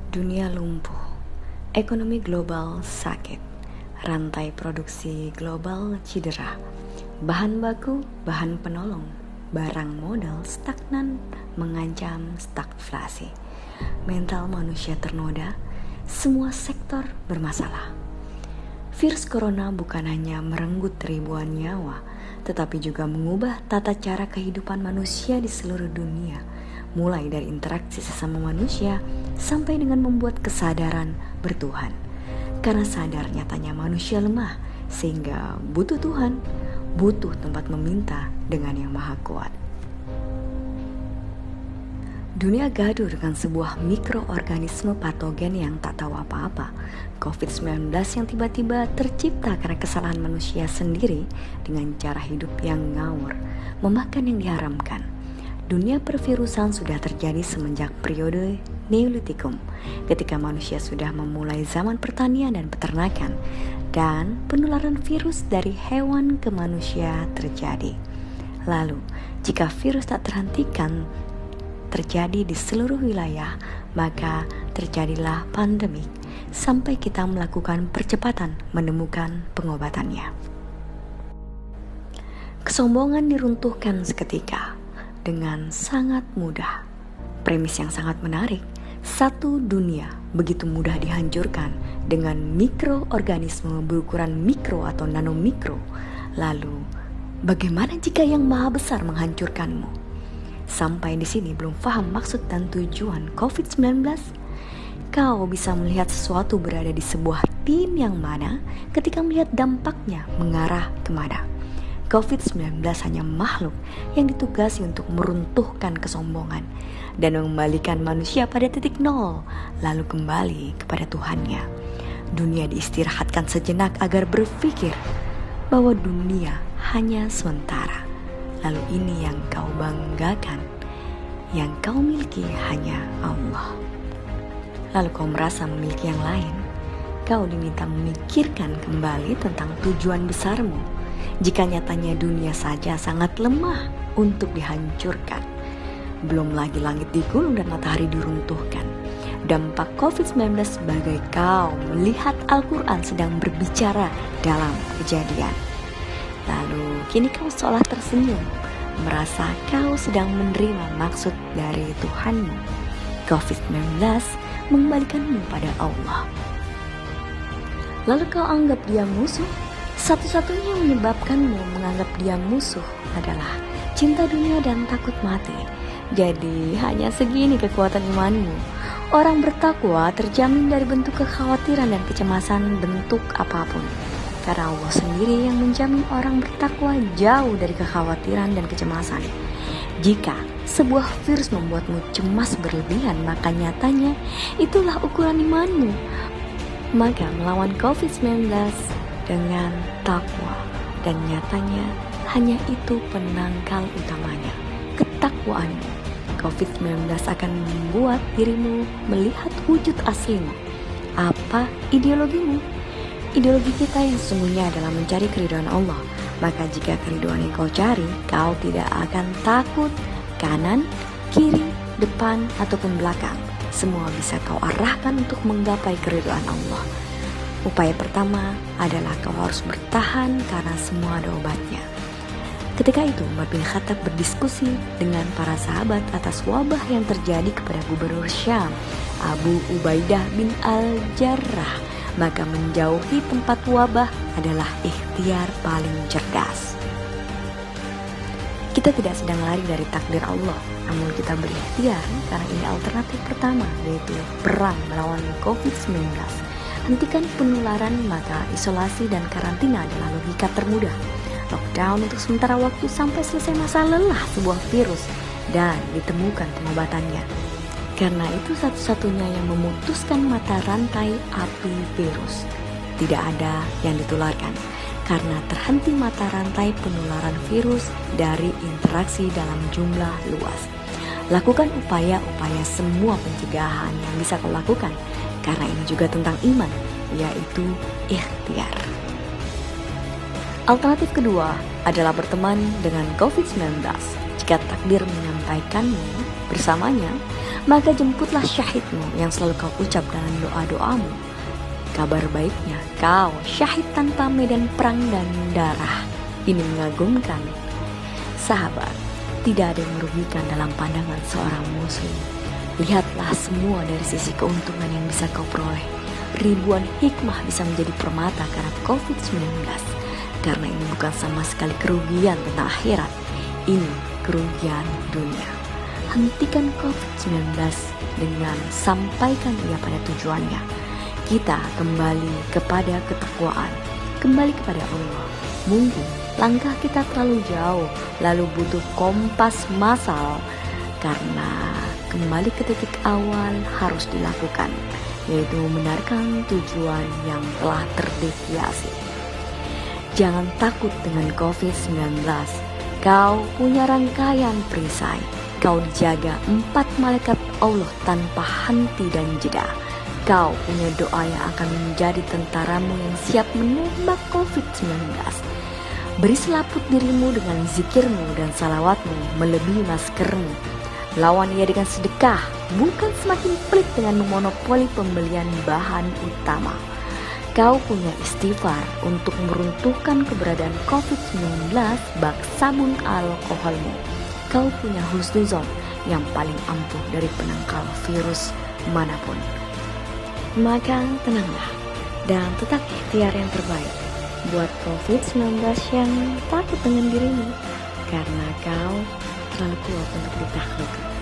Dunia lumpuh, ekonomi global sakit, rantai produksi global cedera, bahan baku, bahan penolong, barang modal stagnan mengancam stagflasi, mental manusia ternoda, semua sektor bermasalah. Virus corona bukan hanya merenggut ribuan nyawa, tetapi juga mengubah tata cara kehidupan manusia di seluruh dunia, mulai dari interaksi sesama manusia sampai dengan membuat kesadaran bertuhan. Karena sadar nyatanya manusia lemah, sehingga butuh Tuhan, butuh tempat meminta dengan yang maha kuat. Dunia gaduh dengan sebuah mikroorganisme patogen yang tak tahu apa-apa, COVID-19 yang tiba-tiba tercipta karena kesalahan manusia sendiri dengan cara hidup yang ngawur, memakan yang diharamkan. Dunia pervirusan sudah terjadi semenjak periode Neolitikum, ketika manusia sudah memulai zaman pertanian dan peternakan, dan penularan virus dari hewan ke manusia terjadi. Lalu, jika virus tak terhentikan terjadi di seluruh wilayah, maka terjadilah pandemik sampai kita melakukan percepatan menemukan pengobatannya. Kesombongan diruntuhkan seketika dengan sangat mudah. Premis yang sangat menarik, satu dunia begitu mudah dihancurkan dengan mikroorganisme berukuran mikro atau nanomikro. Lalu, bagaimana jika yang maha besar menghancurkanmu? Sampai di sini belum paham maksud dan tujuan COVID-19? Kau bisa melihat sesuatu berada di sebuah tim yang mana ketika melihat dampaknya mengarah kemana. COVID-19 hanya makhluk yang ditugasi untuk meruntuhkan kesombongan dan mengembalikan manusia pada titik nol, lalu kembali kepada Tuhannya. Dunia diistirahatkan sejenak agar berpikir bahwa dunia hanya sementara. Lalu ini yang kau banggakan, yang kau miliki hanya Allah. Lalu kau merasa memiliki yang lain. Kau diminta memikirkan kembali tentang tujuan besarmu. Jika nyatanya dunia saja sangat lemah untuk dihancurkan, belum lagi langit digulung dan matahari diruntuhkan. Dampak COVID-19 sebagai kau melihat Al-Quran sedang berbicara dalam Kejadian. Lalu kini kau seolah tersenyum, merasa kau sedang menerima maksud dari Tuhanmu. COVID-19 mengembalikanmu pada Allah. Lalu kau anggap dia musuh. Satu-satunya yang menyebabkanmu menganggap dia musuh adalah cinta dunia dan takut mati. Jadi hanya segini kekuatan imanmu. Orang bertakwa terjamin dari bentuk kekhawatiran dan kecemasan bentuk apapun. Karena Allah sendiri yang menjamin orang bertakwa jauh dari kekhawatiran dan kecemasan. Jika sebuah virus membuatmu cemas berlebihan, maka nyatanya itulah ukuran imanmu. Maka melawan COVID-19 dengan takwa, dan nyatanya hanya itu penangkal utamanya, ketakwaanmu. COVID-19 akan membuat dirimu melihat wujud aslimu. Apa ideologimu? Ideologi kita yang sesungguhnya adalah mencari keridhaan Allah. Maka jika keridhaan yang kau cari, kau tidak akan takut kanan, kiri, depan, ataupun belakang. Semua bisa kau arahkan untuk menggapai keridhaan Allah. Upaya pertama adalah kau harus bertahan karena semua ada obatnya. Ketika itu Umar bin Khattab berdiskusi dengan para sahabat atas wabah yang terjadi kepada gubernur Syam, Abu Ubaidah bin Al-Jarrah. Maka menjauhi tempat wabah adalah ikhtiar paling cerdas. Kita tidak sedang lari dari takdir Allah, namun kita berikhtiar karena ini alternatif pertama, yaitu perang melawan COVID-19. Hentikan penularan, maka isolasi dan karantina adalah logika termudah. Lockdown untuk sementara waktu sampai selesai masa lelah sebuah virus dan ditemukan pengobatannya. Karena itu satu-satunya yang memutuskan mata rantai api virus. Tidak ada yang ditularkan, karena terhenti mata rantai penularan virus dari interaksi dalam jumlah luas. Lakukan upaya-upaya semua pencegahan yang bisa kau lakukan, karena ini juga tentang iman, yaitu ikhtiar. Alternatif kedua adalah berteman dengan COVID-19. Jika takdir menyampaikanmu bersamanya, maka jemputlah syahidmu yang selalu kau ucap dalam doa-doamu. Kabar baiknya, kau syahid tanpa medan perang dan darah. Ini mengagumkan. Sahabat, tidak ada yang merugikan dalam pandangan seorang muslim. Lihatlah semua dari sisi keuntungan yang bisa kau peroleh. Ribuan hikmah bisa menjadi permata karena COVID-19. Karena ini bukan sama sekali kerugian tentang akhirat. Ini kerugian dunia. Hentikan COVID-19 dengan sampaikan ia pada tujuannya. Kita kembali kepada ketakwaan, kembali kepada Allah. Mungkin langkah kita terlalu jauh, lalu butuh kompas massal, karena kembali ke titik awal harus dilakukan, yaitu membenarkan tujuan yang telah terdeviasi. Jangan takut dengan COVID-19. Kau punya rangkaian perisai. Kau dijaga 4 malaikat Allah tanpa henti dan jeda. Kau punya doa yang akan menjadi tentaramu yang siap menembak COVID-19. Beri selaput dirimu dengan zikirmu dan salawatmu melebihi maskermu. Lawan ia dengan sedekah, bukan semakin pelit dengan memonopoli pembelian bahan utama. Kau punya istighfar untuk meruntuhkan keberadaan COVID-19 bak sabun alkoholmu. Kau punya husnuzon yang paling ampuh dari penangkal virus manapun. Maka tenanglah dan tetap ikhtiar yang terbaik buat COVID-19 yang takut dengan dirimu, karena kau terlalu kuat untuk ditaklukkan.